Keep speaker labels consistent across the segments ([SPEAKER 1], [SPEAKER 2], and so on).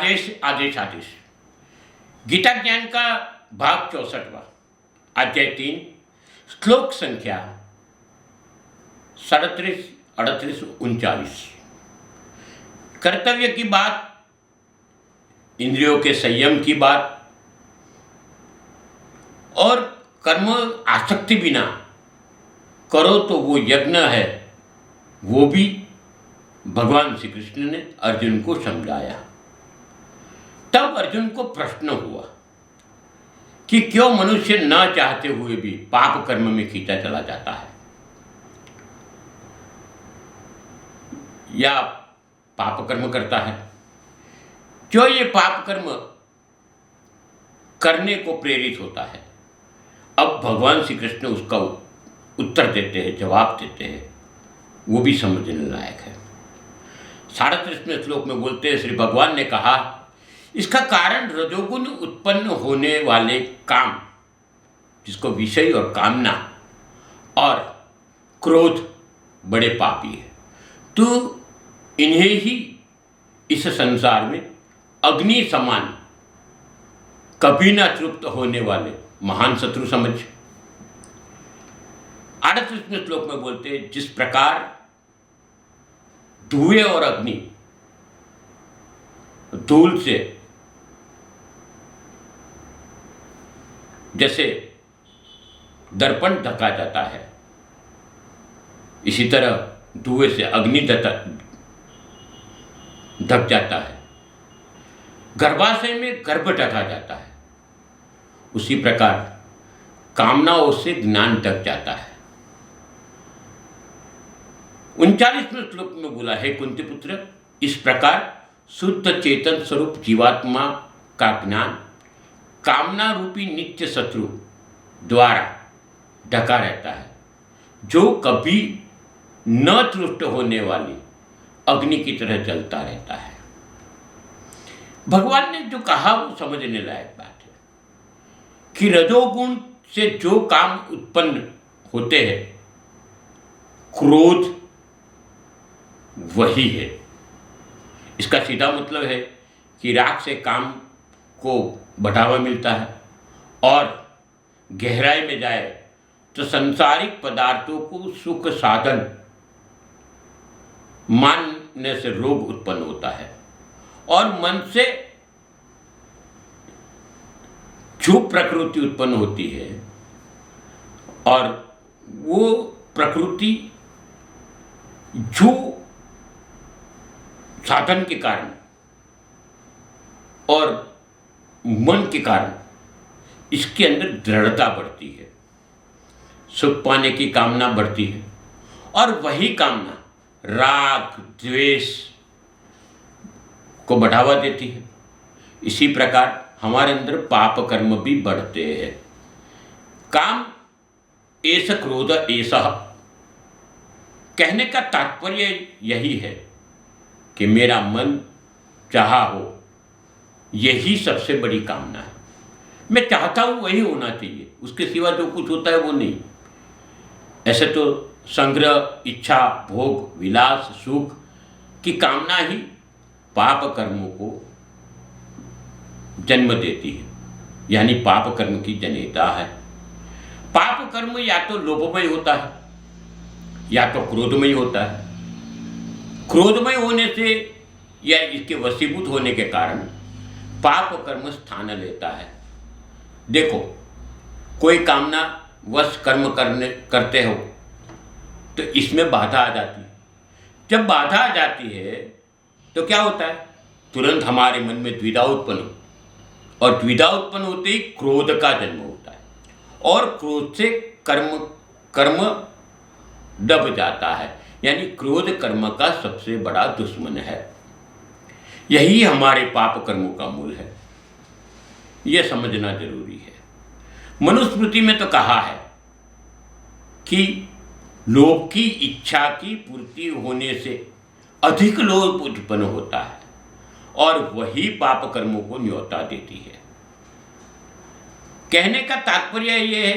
[SPEAKER 1] आदेश आदेश आदेश। गीता ज्ञान का भाग 64वां, अध्याय 3, श्लोक संख्या 37, 38, 39। कर्तव्य की बात, इंद्रियों के संयम की बात और कर्म आसक्ति बिना करो तो वो यज्ञ है, वो भी भगवान श्री कृष्ण ने अर्जुन को समझाया। तब अर्जुन को प्रश्न हुआ कि क्यों मनुष्य न चाहते हुए भी पाप कर्म में खींचा चला जाता है या पाप कर्म करता है। क्यों ये पाप कर्म करने को प्रेरित होता है। अब भगवान श्री कृष्ण उसका उत्तर देते हैं, जवाब देते हैं, वो भी समझने लायक है। 37वें श्लोक में बोलते हैं, श्री भगवान ने कहा, इसका कारण रजोगुण उत्पन्न होने वाले काम, जिसको विषय और कामना और क्रोध बड़े पापी है। तो इन्हें ही इस संसार में अग्नि समान कभी ना तृप्त होने वाले महान शत्रु समझ। 38वें श्लोक में बोलते हैं, जिस प्रकार धुएं और अग्नि धूल से जैसे दर्पण ढका जाता है, इसी तरह धुएं से अग्नि ढक जाता है। गर्भाशय में गर्भ ढका जाता है, उसी प्रकार कामनाओं से ज्ञान ढक जाता है। 39वें श्लोक में बोला है, कुंती पुत्र, इस प्रकार शुद्ध चेतन स्वरूप जीवात्मा का ज्ञान कामना रूपी नित्य शत्रु द्वारा ढका रहता है, जो कभी न तृष्ट होने वाली अग्नि की तरह जलता रहता है। भगवान ने जो कहा वो समझने लायक बात है कि रजोगुण से जो काम उत्पन्न होते हैं, क्रोध वही है। इसका सीधा मतलब है कि राग से काम को बढ़ावा मिलता है और गहराई में जाए तो सांसारिक पदार्थों को सुख साधन मानने से रोग उत्पन्न होता है और मन से जो प्रकृति उत्पन्न होती है और वो प्रकृति जो साधन के कारण और मन के कारण इसके अंदर दृढ़ता बढ़ती है, सुख पाने की कामना बढ़ती है और वही कामना राग द्वेष को बढ़ावा देती है। इसी प्रकार हमारे अंदर पाप कर्म भी बढ़ते हैं। काम एष क्रोध एषः, कहने का तात्पर्य यही है कि मेरा मन चाहा हो, यही सबसे बड़ी कामना है। मैं चाहता हूँ वही होना चाहिए, उसके सिवा जो कुछ होता है वो नहीं। ऐसे तो संग्रह, इच्छा, भोग, विलास, सुख की कामना ही पाप कर्मों को जन्म देती है, यानी पाप कर्म की जनेता है। पाप कर्म या तो लोभमय होता है या तो क्रोधमय होता है। क्रोधमय होने से या इसके वशीभूत होने के कारण पाप कर्म स्थान लेता है। देखो, कोई कामना वश कर्म करते हो तो इसमें बाधा आ जाती है। जब बाधा आ जाती है तो क्या होता है, तुरंत हमारे मन में द्विधा उत्पन्न, और द्विधा उत्पन्न होते ही क्रोध का जन्म होता है और क्रोध से कर्म दब जाता है, यानी क्रोध कर्म का सबसे बड़ा दुश्मन है। यही हमारे पाप कर्मों का मूल है, यह समझना जरूरी है। मनुस्मृति में तो कहा है कि लोभ की इच्छा की पूर्ति होने से अधिक लोभ उत्पन्न होता है और वही पाप कर्मों को न्योता देती है। कहने का तात्पर्य यह है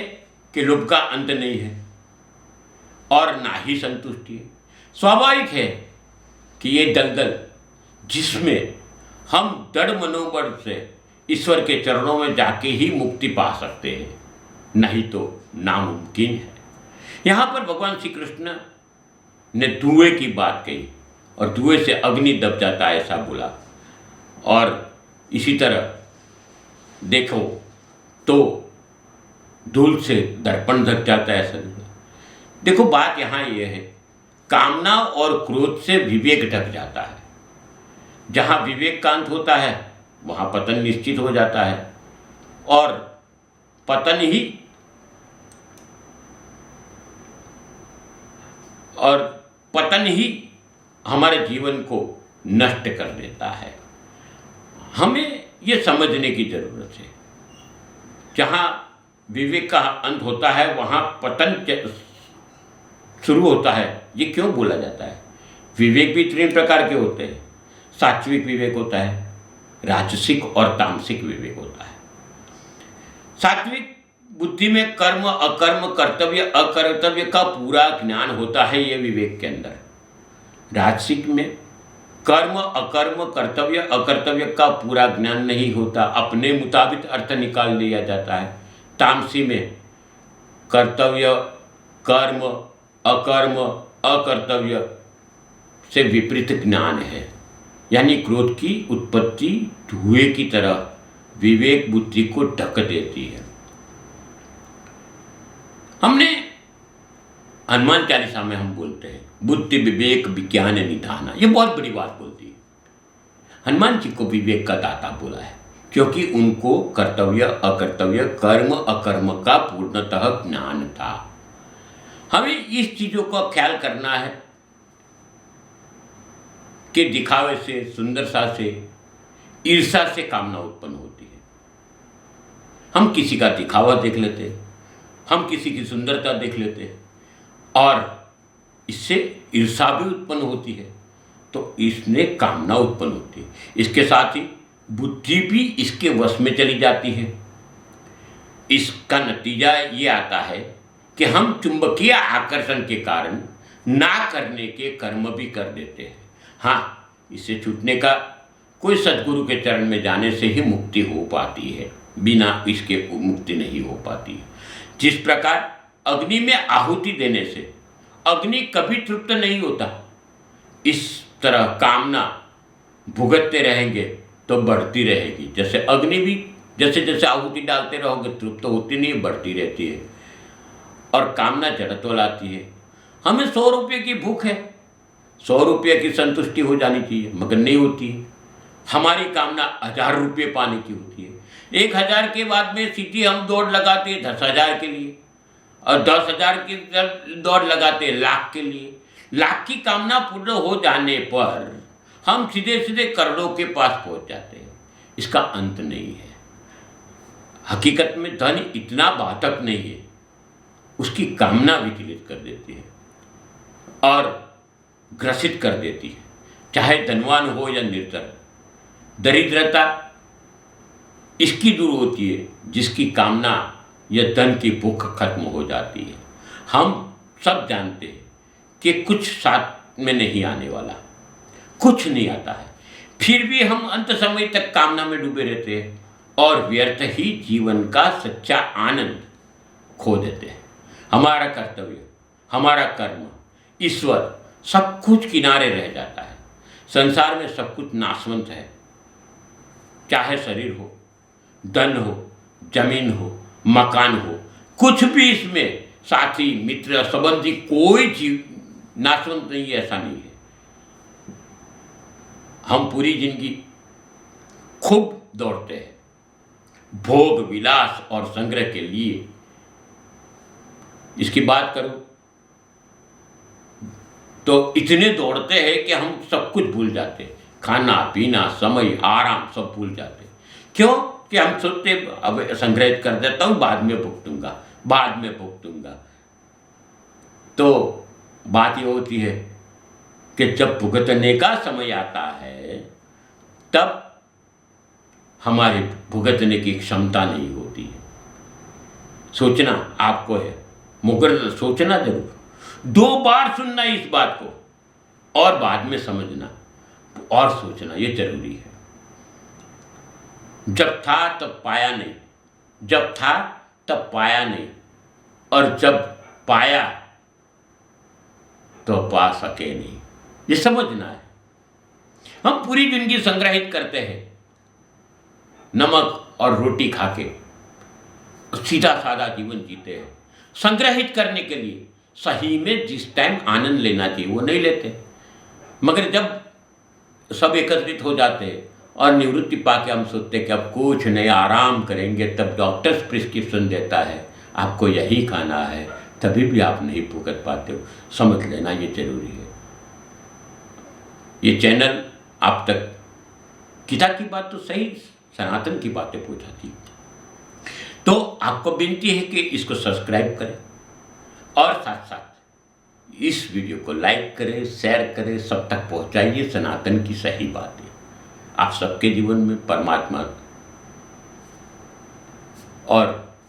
[SPEAKER 1] कि लोभ का अंत नहीं है और ना ही संतुष्टि है। स्वाभाविक है कि ये दलदल जिसमें हम दृढ़ मनोबल से ईश्वर के चरणों में जाके ही मुक्ति पा सकते हैं, नहीं तो नामुमकिन है। यहाँ पर भगवान श्री कृष्ण ने धुएं की बात कही और धुएं से अग्नि दब जाता है ऐसा बोला। और इसी तरह देखो तो धूल से दर्पण ढक जाता है ऐसा। देखो बात यहाँ ये है, कामना और क्रोध से विवेक ढक जाता है। जहाँ विवेक का अंत होता है वहाँ पतन निश्चित हो जाता है, और पतन ही हमारे जीवन को नष्ट कर देता है। हमें ये समझने की जरूरत है, जहाँ विवेक का अंत होता है वहाँ पतन शुरू होता है। ये क्यों बोला जाता है? विवेक भी तीन प्रकार के होते हैं। सात्विक विवेक होता है, राजसिक और तामसिक विवेक होता है। सात्विक बुद्धि में कर्म अकर्म कर्तव्य अकर्तव्य का पूरा ज्ञान होता है, ये विवेक के अंदर। राजसिक में कर्म अकर्म कर्तव्य अकर्तव्य का पूरा ज्ञान नहीं होता, अपने मुताबिक अर्थ निकाल लिया जाता है। तामसी में कर्तव्य कर्म अकर्म अकर्तव्य से विपरीत ज्ञान है, यानी क्रोध की उत्पत्ति धुएं की तरह विवेक बुद्धि को ढक देती है। हमने हनुमान चालीसा में हम बोलते हैं बुद्धि विवेक विज्ञान निधाना, ये बहुत बड़ी बात बोलती है। हनुमान जी को विवेक का दाता बोला है क्योंकि उनको कर्तव्य अकर्तव्य कर्म अकर्म का पूर्णतः ज्ञान था। हमें इस चीजों का ख्याल करना है कि दिखावे से, सुंदरता से, ईर्ष्या से कामना उत्पन्न होती है। हम किसी का दिखावा देख लेते हैं, हम किसी की सुंदरता देख लेते हैं और इससे ईर्ष्या भी उत्पन्न होती है, तो इसमें कामना उत्पन्न होती है। इसके साथ ही बुद्धि भी इसके वश में चली जाती है। इसका नतीजा ये आता है कि हम चुंबकीय आकर्षण के कारण ना करने के कर्म भी कर देते हैं। हाँ, इससे छूटने का कोई सद्गुरु के चरण में जाने से ही मुक्ति हो पाती है, बिना इसके मुक्ति नहीं हो पाती। जिस प्रकार अग्नि में आहुति देने से अग्नि कभी तृप्त नहीं होता, इस तरह कामना भुगतते रहेंगे तो बढ़ती रहेगी। जैसे अग्नि भी जैसे जैसे आहुति डालते रहोगे तृप्त होती नहीं, बढ़ती रहती है। और कामना जड़त्व लाती है। हमें 100 रुपये की भूख है, 100 रुपये की संतुष्टि हो जानी चाहिए, मगर नहीं होती है। हमारी कामना 1000 रुपये पाने की होती है। 1000 के बाद में सीधी हम दौड़ लगाते हैं 10,000 के लिए, और 10,000 की दौड़ लगाते हैं लाख के लिए। लाख की कामना पूर्ण हो जाने पर हम सीधे सीधे करोड़ों के पास पहुंच जाते हैं। इसका अंत नहीं है। हकीकत में धन इतना बाधक नहीं है, उसकी कामना विचलित कर देती है और ग्रसित कर देती है, चाहे धनवान हो या निर्धन। दरिद्रता इसकी दूर होती है जिसकी कामना या धन की भूख खत्म हो जाती है। हम सब जानते हैं कि कुछ साथ में नहीं आने वाला, कुछ नहीं आता है, फिर भी हम अंत समय तक कामना में डूबे रहते हैं और व्यर्थ ही जीवन का सच्चा आनंद खो देते हैं। हमारा कर्तव्य, हमारा कर्म, ईश्वर, सब कुछ किनारे रह जाता है। संसार में सब कुछ नाशवंत है, चाहे शरीर हो, धन हो, जमीन हो, मकान हो, कुछ भी इसमें साथी मित्र संबंधी कोई जीव नाशवंत नहीं है, ऐसा नहीं है। हम पूरी जिंदगी खूब दौड़ते हैं भोग विलास और संग्रह के लिए। इसकी बात करूं तो इतने दौड़ते हैं कि हम सब कुछ भूल जाते हैं, खाना पीना समय आराम सब भूल जाते हैं। क्यों? कि हम सोचते अब संग्रहित कर देता हूं, बाद में भुगतूंगा, बाद में भुगतूंगा। तो बात ये होती है कि जब भुगतने का समय आता है तब हमारे भुगतने की क्षमता नहीं होती है। सोचना आपको है, मगर सोचना जरूर, 2 बार सुनना इस बात को और बाद में समझना और सोचना, ये जरूरी है। जब था तब पाया नहीं, जब था तब पाया नहीं, और जब पाया तो पा सके नहीं। ये समझना है। हम पूरी जिंदगी संग्रहित करते हैं, नमक और रोटी खा के सीधा साधा जीवन जीते हैं। संग्रहित करने के लिए सही में जिस टाइम आनंद लेना चाहिए वो नहीं लेते, मगर जब सब एकत्रित हो जाते हैं और निवृत्ति पाके हम सोचते हैं कि अब कुछ नहीं, आराम करेंगे, तब डॉक्टर्स प्रिस्क्रिप्शन देता है आपको यही खाना है, तभी भी आप नहीं भुगत पाते हो। समझ लेना ये जरूरी है। ये चैनल आप तक गीता की बात तो सही, सनातन की बातें पहुंचाती है। तो आपको विनती है कि इसको सब्सक्राइब करें और साथ साथ इस वीडियो को लाइक करें, शेयर करें, सब तक पहुंचाइए सनातन की सही बातें। आप सबके जीवन में परमात्मा और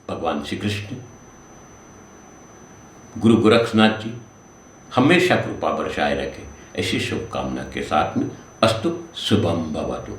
[SPEAKER 1] भगवान श्री कृष्ण, गुरु गोरक्षनाथ जी हमेशा कृपा बरसाए रखें, ऐसी शुभकामना के साथ में अस्तु। शुभम भवतु।